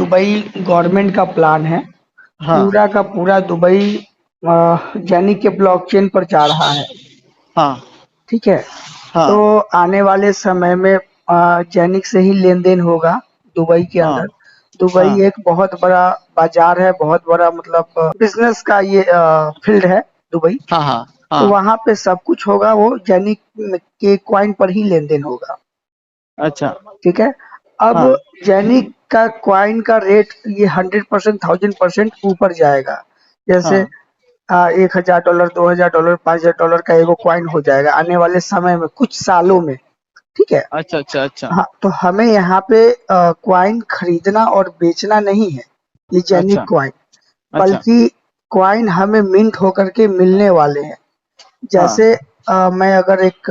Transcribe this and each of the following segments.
Dubai government का plan है। हाँ पूरा का पूरा दुबई जेनिक के ब्लॉकचेन पर जा रहा है। हाँ ठीक है। तो हाँ आने वाले समय में जेनिक से ही लेन देन होगा दुबई के हाँ अंदर। दुबई हाँ एक बहुत बड़ा बाजार है, बहुत बड़ा मतलब बिजनेस का ये फील्ड है दुबई। हाँ हाँ तो हाँ। वहां पे सब कुछ होगा, वो जेनिक के कॉइन पर ही लेन देन होगा। अच्छा। ठीक है। अब हाँ जेनिक का कॉइन का रेट ये 100%, 1000% ऊपर जाएगा। जैसे हाँ। 1000 डॉलर, 2000 डॉलर, 5000 डॉलर का एगो कॉइन हो जाएगा आने वाले समय में, कुछ सालों में। ठीक है। अच्छा अच्छा अच्छा हाँ, तो हमें यहाँ पे कॉइन खरीदना और बेचना नहीं है, ये जेनिक अच्छा कॉइन, अच्छा। बल्कि कॉइन हमें मिंट होकर के मिलने वाले हैं। हाँ जैसे मैं अगर एक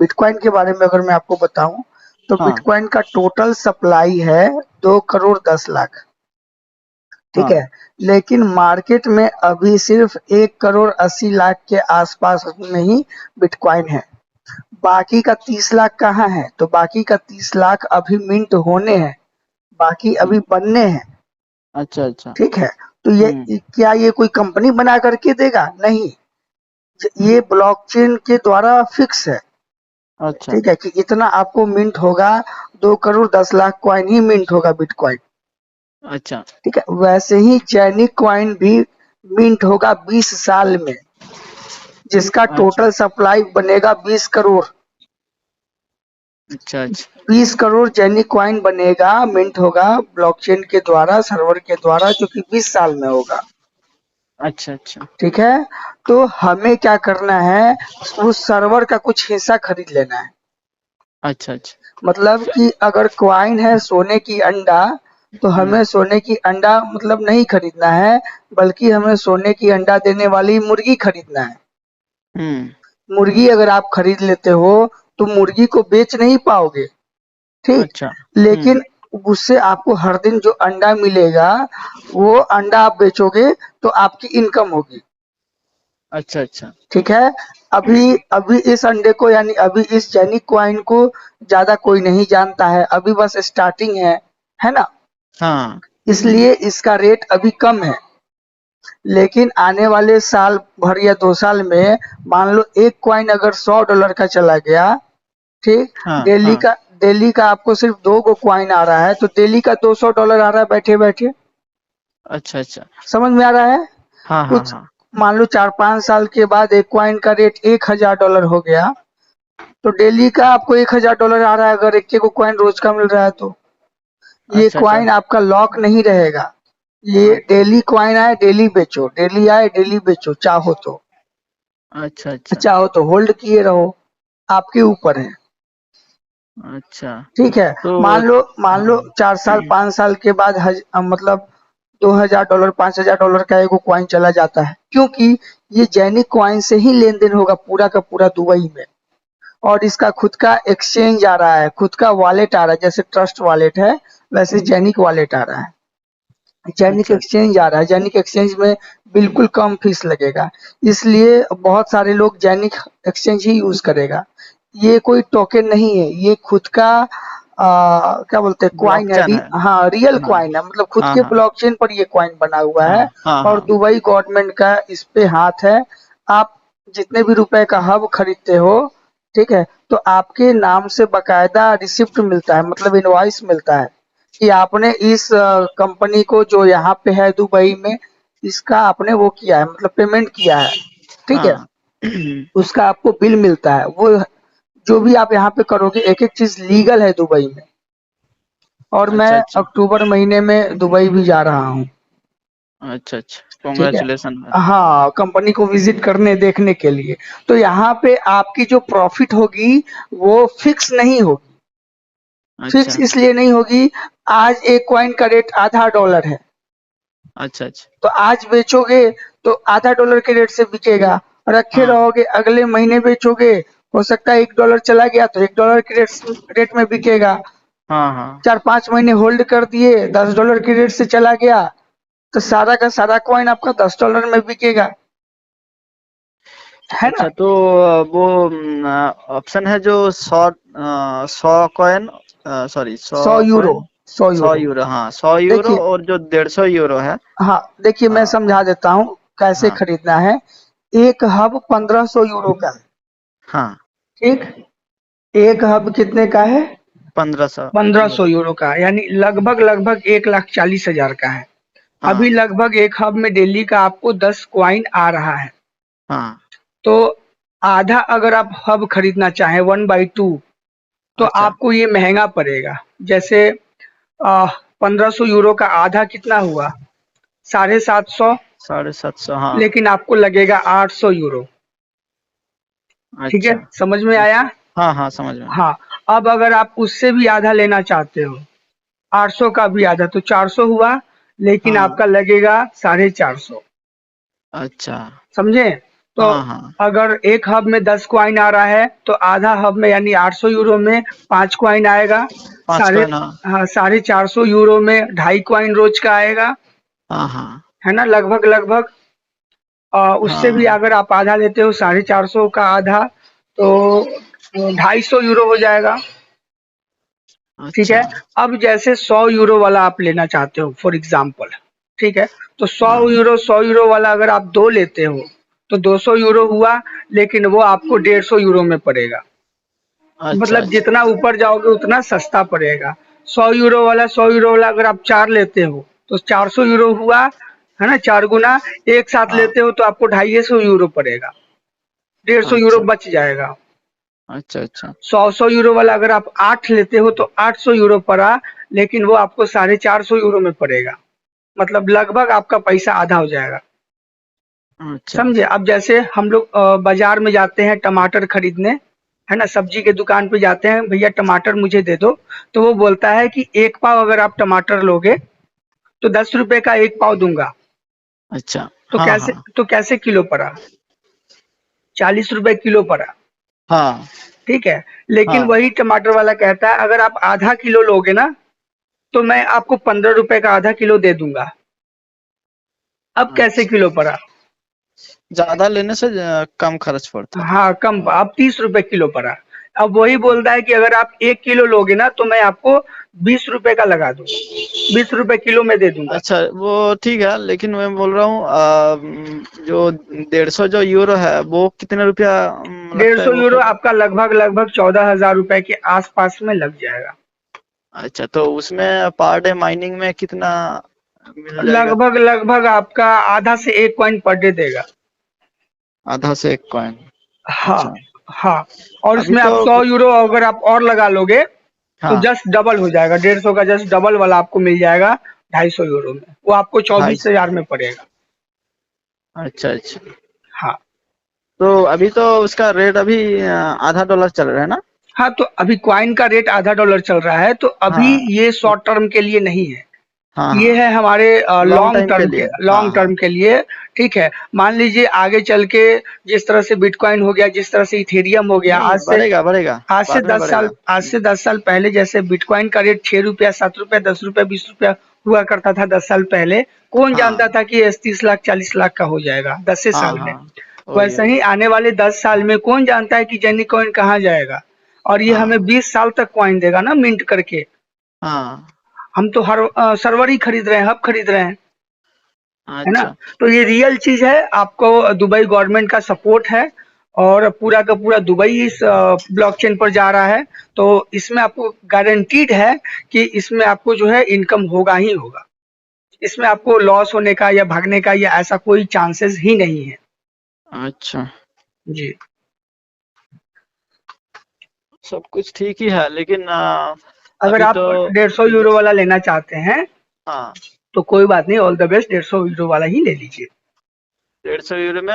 बिटकॉइन के बारे में अगर मैं आपको बताऊं, तो हाँ बिटकॉइन का टोटल सप्लाई है 2 करोड़ 10 लाख। ठीक हाँ। है। लेकिन मार्केट में अभी सिर्फ 1 करोड़ 80 लाख के आसपास में ही बिटकॉइन है। बाकी का 30 लाख कहाँ है? तो बाकी का 30 लाख अभी मिंट होने हैं, बाकी अभी बनने हैं। अच्छा अच्छा। ठीक है। तो हम्म। ये क्या ये कोई कंपनी बना करके देगा? नहीं, ये ब्लॉकचेन के द्वारा फिक्स है। अच्छा ठीक है कि इतना आपको मिंट होगा, 2 करोड़ 10 लाख कॉइन ही मिंट होगा बिटकॉइन। अच्छा ठीक है। वैसे ही जेनिक कॉइन भी मिंट होगा 20 साल में, जिसका अच्छा टोटल सप्लाई बनेगा 20 करोड़। अच्छा अच्छा 20 करोड़ जेनिक कॉइन बनेगा, मिंट होगा ब्लॉकचेन के द्वारा, सर्वर के द्वारा, जो कि 20 साल में होगा। अच्छा अच्छा ठीक है। तो हमें क्या करना है, उस सर्वर का कुछ हिस्सा खरीद लेना है। अच्छा अच्छा। मतलब कि अगर क्वाइन है सोने की अंडा, तो हमें सोने की अंडा मतलब नहीं खरीदना है, बल्कि हमें सोने की अंडा देने वाली मुर्गी खरीदना है। हम्म। मुर्गी अगर आप खरीद लेते हो, तो मुर्गी को बेच नहीं पाओगे। ठीक। अच्छा। लेकिन उससे आपको हर दिन जो अंडा मिलेगा, वो अंडा आप बेचोगे तो आपकी इनकम होगी। अच्छा अच्छा। ठीक है। अभी अभी इस अंडे को, यानी अभी इस जेनिक कॉइन को ज्यादा कोई नहीं जानता है, अभी बस स्टार्टिंग है ना। हाँ। इसलिए इसका रेट अभी कम है। लेकिन आने वाले साल भर या 2 साल में, मान लो एक कॉइन अगर $100 का चला गया, ठीक। हाँ डेली हाँ। का डेली का आपको सिर्फ 2 गो कॉइन आ रहा है, तो डेली का $200 आ रहा है बैठे बैठे। अच्छा अच्छा। समझ में आ रहा है? हाँ हाँ कुछ हाँ। मान लो 4-5 साल के बाद एक कॉइन का रेट $1000 हो गया, तो डेली का आपको $1000 आ रहा है, अगर एक को कॉइन रोज का मिल रहा है तो ये अच्छा अच्छा कॉइन आपका लॉक नहीं रहेगा। ये अच्छा डेली कॉइन आए डेली बेचो, डेली आए डेली बेचो, अच्छा अच्छा चाहो तो होल्ड किए रहो, आपके ऊपर है। अच्छा। ठीक है। तो मान लो हाँ 4 साल 5 साल के बाद मतलब $2000 $5000 का एगो कॉइन चला जाता है, क्योंकि ये जेनिक कॉइन से ही लेन देन होगा पूरा का पूरा दुबई में। और इसका खुद का एक्सचेंज आ रहा है, खुद का वॉलेट आ रहा है, जैसे ट्रस्ट वॉलेट है वैसे जेनिक वॉलेट आ रहा है। जेनिक अच्छा अच्छा एक्सचेंज आ रहा है, जेनिक एक्सचेंज में बिल्कुल कम फीस लगेगा। इसलिए बहुत सारे लोग जेनिक एक्सचेंज ही यूज करेगा। ये कोई टोकन नहीं है, ये खुद का क्या बोलते हैं, क्वाइन है। ब्लॉकचेन है। हाँ, रियल हाँ क्वाइन है, मतलब खुद हाँ के हाँ ब्लॉकचेन पर ये क्वाइन बना हुआ हाँ है। हाँ और हाँ। दुबई गवर्नमेंट का इस पे हाथ है। आप जितने भी रुपए का हब खरीदते हो, ठीक है, तो आपके नाम से बकायदा रिसिप्ट मिलता है, मतलब इनवॉइस मिलता है कि आपने इस कंपनी को जो यहाँ पे है दुबई में, इसका आपने वो किया है, मतलब पेमेंट किया है। ठीक है। हाँ। उसका आपको बिल मिलता है। वो जो भी आप यहाँ पे करोगे, एक एक चीज लीगल है दुबई में। और मैं अच्छा अच्छा अक्टूबर महीने में दुबई भी जा रहा हूँ। अच्छा अच्छा। ठीक है। कॉन्ग्रेचुलेसन। हाँ, कंपनी को विजिट करने देखने के लिए। तो यहाँ पे आपकी जो प्रॉफिट होगी वो फिक्स नहीं होगी। फिक्स अच्छा इसलिए नहीं होगी, आज एक कॉइन का रेट $0.50 है, अच्छा अच्छा। तो आज बेचोगे तो $0.50 के रेट से बिकेगा। रखे हाँ रहोगे, अगले महीने बेचोगे, हो सकता है $1 चला गया तो $1 के रेट में बिकेगा। हाँ हाँ। 4-5 महीने होल्ड कर दिए, $10 के रेट से चला गया, तो सारा का सारा कॉइन आपका $10 में बिकेगा। है ना। अच्छा तो वो ऑप्शन है जो 100 100 coin, sorry 100 100 euro, coin 100 100 euro. Euro, हाँ 100 यूरो, देखिए, और जो 150 यूरो है। हाँ देखिए मैं हाँ समझा देता हूँ कैसे हाँ खरीदना है। एक हब 1500 यूरो का है, हाँ। ठीक। एक हब कितने का है? 1500 1500 यूरो। यूरो का, यानी लगभग लगभग 1,40,000 का है। अभी हाँ लगभग एक हब में डेली का आपको 10 क्वाइन आ रहा है। हाँ। तो आधा अगर आप हब खरीदना चाहें 1/2, तो अच्छा। आपको ये महंगा पड़ेगा। जैसे 1500 यूरो का आधा कितना हुआ? 750। 750, हाँ। लेकिन आपको लगेगा 800 यूरो। ठीक है, अच्छा समझ में अच्छा। आया? हाँ हाँ, समझ में। हाँ। अब अगर आप उससे भी आधा लेना चाहते हो, 800 का भी आधा, तो 400 हुआ। लेकिन हाँ। आपका लगेगा 450। अच्छा। समझे? तो हाँ हाँ। अगर एक हब में 10 क्वाइन आ रहा है, तो आधा हब में यानी 800 यूरो में 5 क्वाइन आएगा। 5 साढ़े कॉइन, हाँ। हाँ, 450 यूरो में 2.5 क्वाइन रोज का आएगा। हाँ हाँ है ना, लगभग लगभग। उससे भी हाँ। अगर आप आधा लेते हो, 450 का आधा, तो 250 यूरो हो जाएगा। ठीक अच्छा। है। अब जैसे 100 यूरो वाला आप लेना चाहते हो फॉर एग्जाम्पल, ठीक है, तो 100 यूरो वाला अगर आप दो लेते हो, तो 200 यूरो हुआ। लेकिन वो आपको 150 यूरो में पड़ेगा। अच्छा मतलब अच्छा। जितना ऊपर जाओगे उतना सस्ता पड़ेगा। 100 यूरो वाला अगर आप चार लेते हो, तो 400 यूरो हुआ। है ना, 4 गुना। एक साथ हाँ। लेते हो तो आपको 250 यूरो पड़ेगा। 150 यूरो अच्छा बच जाएगा। अच्छा अच्छा। 100 यूरो वाला अगर आप 8 लेते हो, तो 800 यूरो पड़ा। लेकिन वो आपको 450 यूरो में पड़ेगा। मतलब लगभग आपका पैसा आधा हो जाएगा। अच्छा। समझे? अब जैसे हम लोग बाजार में जाते हैं टमाटर खरीदने, है ना, सब्जी के दुकान पे जाते हैं, भैया टमाटर मुझे दे दो। तो वो बोलता है कि एक पाव अगर आप टमाटर लोगे, तो 10 रुपए का एक पाव दूंगा। अच्छा। तो हाँ कैसे हाँ तो कैसे किलो पड़ा? 40 रुपए किलो पड़ा। हाँ ठीक है। लेकिन हाँ। वही टमाटर वाला कहता है अगर आप आधा किलो लोगे ना, तो मैं आपको 15 रुपए का आधा किलो दे दूंगा। अब कैसे अच्छा, किलो पड़ा? ज्यादा लेने से कम खर्च पड़ता है। हाँ, कम, अब 30 रुपए किलो पड़ा। अब वही हाँ। बोलता है कि अगर आप 1 किलो लोगे ना, तो मैं आपको 20 रुपए का लगा दूंगा, 20 रुपए किलो में दे दूंगा। अच्छा, वो ठीक है, लेकिन मैं बोल रहा हूँ जो 150 जो यूरो है वो कितने रुपया डेढ़ लगता है सौ वो यूरो खरीद। आपका लगभग लगभग 14,000 रुपए के आसपास में लग जाएगा। अच्छा, तो उसमें पर डे माइनिंग में कितना मिल जाएगा? लगभग लगभग आपका आधा से एक कॉइन पर डे देगा। आधा से एक कॉइन। हाँ। अच्छा। हाँ। और अभी इसमें आप तो 100 यूरो अगर आप और लगा लोगे, तो हाँ। जस्ट डबल हो जाएगा। 150 का जस्ट डबल वाला आपको मिल जाएगा 250 यूरो में। वो आपको ढाई। 24,000 में पड़ेगा। अच्छा अच्छा। हाँ। तो अभी तो उसका रेट अभी आधा डॉलर चल रहा है ना? हाँ, तो अभी क्वाइन का रेट आधा डॉलर चल रहा है, तो अभी हाँ ये शॉर्ट टर्म के लिए नहीं है। हाँ ये हाँ। है हमारे लॉन्ग टाइम के लिए, हाँ लॉन्ग हाँ। टर्म के लिए। ठीक है। मान लीजिए आगे चल के जिस तरह से बिटकॉइन हो गया, जिस तरह से इथेरियम हो गया, नहीं, बढ़ेगा बढ़ेगा, बाद में बढ़ेगा। आज से 10 साल पहले जैसे बिटकॉइन का रेट 6 रुपया, 7 रुपया, 10 रुपया, 20 रुपया हुआ करता था 10 साल पहले। कौन जानता हाँ था कि ये 30 लाख 40 लाख का हो जाएगा 10 साल हाँ में? हाँ। वही वैसे ही वही। आने वाले 10 साल में कौन जानता है कि जेनी कॉइन कहाँ जाएगा। और ये हमें हाँ 20 साल तक कॉइन देगा ना, मिंट करके। हाँ। हम तो हर सर्वर ही खरीद रहे हैं, हब खरीद रहे हैं। है ना? अच्छा तो ये रियल चीज है। आपको दुबई गवर्नमेंट का सपोर्ट है, और पूरा का पूरा दुबई इस ब्लॉकचेन पर जा रहा है। तो इसमें आपको गारंटीड है कि इसमें आपको जो है इनकम होगा ही होगा। इसमें आपको लॉस होने का या भागने का या ऐसा कोई चांसेस ही नहीं है। अच्छा। जी। सब कुछ ठीक ही है, लेकिन अगर अभी आप तो 150 यूरो वाला लेना चाहते हैं, हाँ। तो कोई बात नहीं, ऑल द बेस्ट, 150 यूरो वाला ही ले लीजिए। 150 यूरो में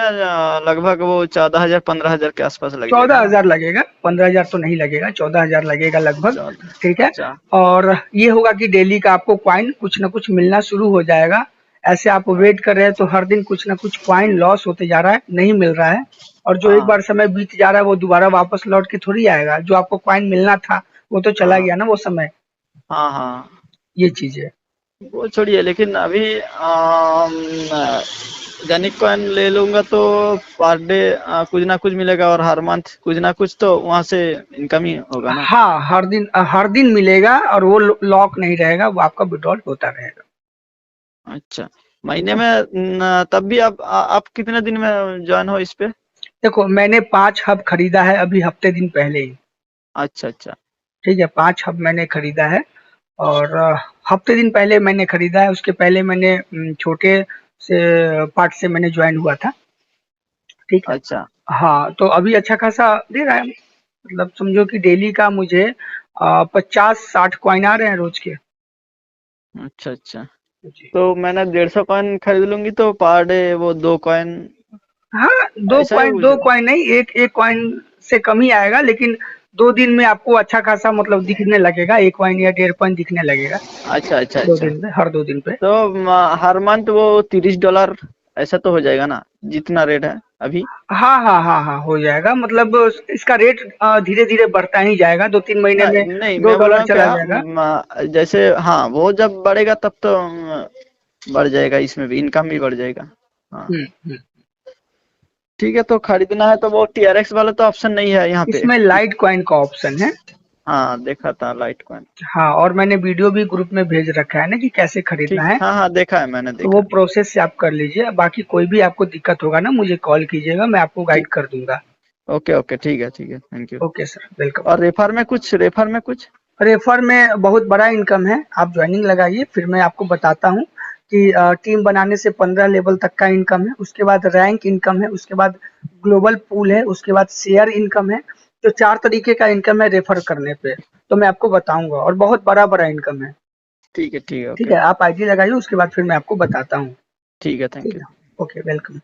लगभग वो 14,000 15,000 के आसपास लग जाएगा चौदह ना? हजार लगेगा, 15,000 तो नहीं लगेगा, 14,000 लगेगा लगभग। चौदह। ठीक है। अच्छा। और ये होगा कि डेली का आपको क्वाइन कुछ ना कुछ मिलना शुरू हो जाएगा। ऐसे आप वेट कर रहे हैं तो हर दिन कुछ ना कुछ क्वाइन लॉस होते जा रहा है, नहीं मिल रहा है। और जो एक हाँ बार समय बीत जा रहा है वो दोबारा वापस लौट के थोड़ी आएगा। जो आपको क्वाइन मिलना था वो तो चला हाँ गया ना वो समय। हाँ हाँ। ये चीज है। वो छोड़िए, लेकिन अभी जेनिक कॉइन ले लूंगा तो पर डे कुछ ना कुछ मिलेगा, और हर मंथ कुछ ना कुछ तो वहां से इनकम ही होगा ना। हाँ, हर दिन मिलेगा, और वो लॉक नहीं रहेगा, वो आपका विड्रॉल होता रहेगा। अच्छा, ठीक महीने है। में तब भी आप कितने दिन में ज्वाइन हो इस पे? देखो, मैंने 5 हब खरीदा है अभी हफ्ते दिन पहले ही। अच्छा अच्छा। ठीक है, 5 हब मैंने खरीदा है, और हफ्ते दिन पहले मैंने खरीदा है। उसके पहले मैंने छोटे से पार्ट से मैंने ज्वाइन हुआ था। ठीक है। अच्छा हाँ, तो अभी अच्छा खासा दे रहा है, मतलब समझो कि डेली का मुझे 50-60 कॉइन आ रहे हैं रोज के। अच्छा अच्छा। जी। तो मैंने 150 कॉइन खरीद लूंगी तो पर डे वो 2 कॉइन, हाँ, ऐसा ही कुछ दो है? कॉइन नहीं, एक कॉइन से कम ही आएगा, लेकिन 2 दिन में आपको अच्छा खासा मतलब दिखने लगेगा, 1 कॉइन या 1.5 कॉइन दिखने लगेगा। अच्छा अच्छा दो अच्छा। दिन में, हर 2 दिन पे। तो हर मंथ वो $30 ऐसा तो हो जाएगा ना, जितना रेट है अभी? हाँ हाँ हाँ हाँ, हो जाएगा, मतलब इसका रेट धीरे धीरे बढ़ता ही जाएगा, 2-3 महीने में नहीं, दो मैं बोल रहा डॉलर हूँ चला क्या, जाएगा। जैसे हाँ वो जब बढ़ेगा तब तो बढ़ जाएगा, इसमें भी इनकम भी बढ़ जाएगा। हाँ हम्म। ठीक है, तो खरीदना है तो वो TRX वाला तो ऑप्शन नहीं है यहाँ पे? इसमें लाइट कॉइन का ऑप्शन है। हाँ देखा था लाइट कॉइन। हाँ, और मैंने वीडियो भी ग्रुप में भेज रखा है ना कि कैसे खरीदना ठीक, है। हाँ हाँ देखा है, मैंने तो वो देखा। प्रोसेस से आप कर लीजिए। बाकी कोई भी आपको दिक्कत होगा ना, मुझे कॉल कीजिएगा, मैं आपको गाइड ठीक, कर दूंगा। ओके ओके, ठीक है, thank you. Okay sir, welcome. और रेफर में कुछ? रेफर में बहुत बड़ा इनकम है, आप ज्वाइनिंग लगाइए, फिर मैं आपको बताता हूँ कि टीम बनाने से 15 लेवल तक का इनकम है, उसके बाद रैंक इनकम है, उसके बाद ग्लोबल पूल है, उसके बाद शेयर इनकम है। तो 4 तरीके का इनकम है रेफर करने पे, तो मैं आपको बताऊंगा, और बहुत बड़ा बड़ा इनकम है। ठीक है ठीक ओके। है, आप आईडी लगाइए, उसके बाद फिर मैं आपको बताता हूँ। ठीक है, थैंक ठीक यू। है। Okay, welcome.